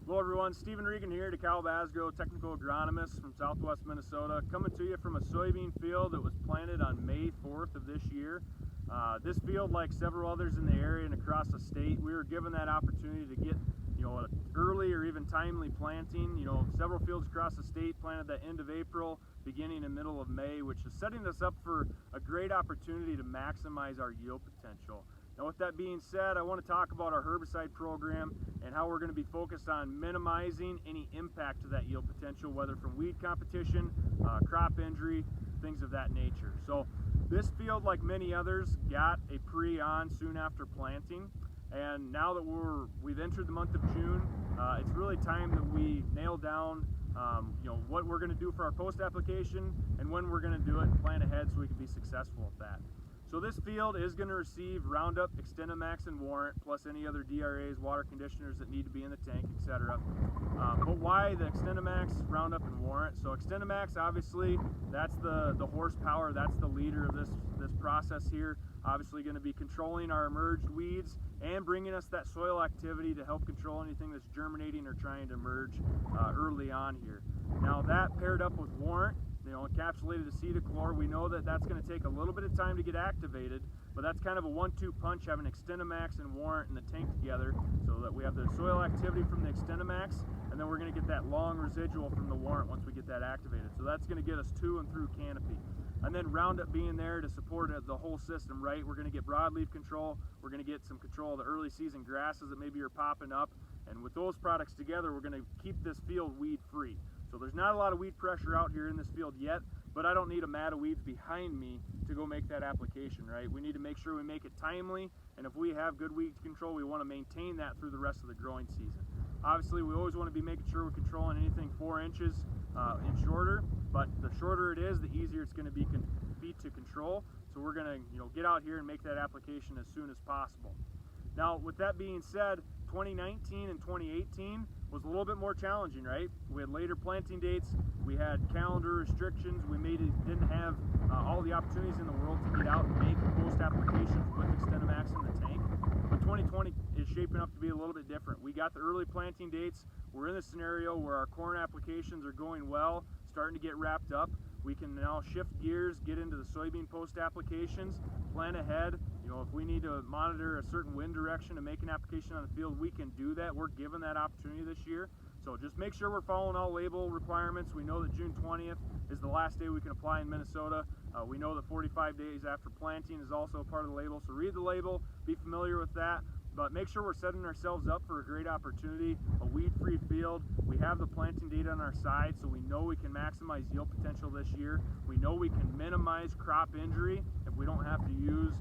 Hello everyone, Stephen Regan here, DeKalb Asgrow Technical Agronomist from Southwest Minnesota, coming to you from a soybean field that was planted on May 4th of this year. This field, like several others in the area and across the state, we were given that opportunity to get an early or even timely planting. Several fields across the state planted the end of April, beginning and middle of May, which is setting us up for a great opportunity to maximize our yield potential. Now, with that being said, I want to talk about our herbicide program and how we're going to be focused on minimizing any impact to that yield potential, whether from weed competition, crop injury, things of that nature. So this field, like many others, got a pre-on soon after planting. And now that we've entered the month of June, it's really time that we nail down what we're going to do for our post application and when we're going to do it and plan ahead so we can be successful at that. So this field is going to receive Roundup, XtendiMax, and Warrant, plus any other DRAs, water conditioners that need to be in the tank, etc. But why the XtendiMax, Roundup, and Warrant? So XtendiMax, obviously, that's the horsepower, that's the leader of this process here. Obviously going to be controlling our emerged weeds and bringing us that soil activity to help control anything that's germinating or trying to emerge early on here. Now that paired up with Warrant, encapsulated acetochlor, we know that that's going to take a little bit of time to get activated, but that's kind of a 1-2 punch, having XtendiMax and Warrant in the tank together, so that we have the soil activity from the XtendiMax, and then we're going to get that long residual from the Warrant once we get that activated. So that's going to get us to and through canopy. And then Roundup being there to support the whole system, right? We're going to get broadleaf control, we're going to get some control of the early season grasses that maybe are popping up, and with those products together, we're going to keep this field weed free. So there's not a lot of weed pressure out here in this field yet, but I don't need a mat of weeds behind me to go make that application, right? We need to make sure we make it timely, and if we have good weed control, we want to maintain that through the rest of the growing season. Obviously, we always want to be making sure we're controlling anything 4 inches and shorter, but the shorter it is, the easier it's going to be to control. So we're going to get out here and make that application as soon as possible. Now, with that being said, 2019 and 2018 was a little bit more challenging, right? We had later planting dates, we had calendar restrictions, we didn't have all the opportunities in the world to get out and make post applications with XtendiMax in the tank. But 2020 is shaping up to be a little bit different. We got the early planting dates. We're in a scenario where our corn applications are going well, starting to get wrapped up. We can now shift gears, get into the soybean post applications, plan ahead. If we need to monitor a certain wind direction to make an application on the field, we can do that. We're given that opportunity this year. So just make sure we're following all label requirements. We know that June 20th is the last day we can apply in Minnesota. We know that 45 days after planting is also a part of the label. So read the label, be familiar with that. But make sure we're setting ourselves up for a great opportunity, a weed-free field. We have the planting data on our side, so we know we can maximize yield potential this year. We know we can minimize crop injury if we don't have to use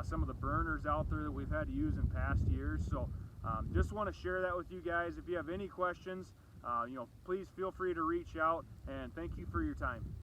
some of the burners out there that we've had to use in past years. So just want to share that with you guys. If you have any questions, please feel free to reach out, and thank you for your time.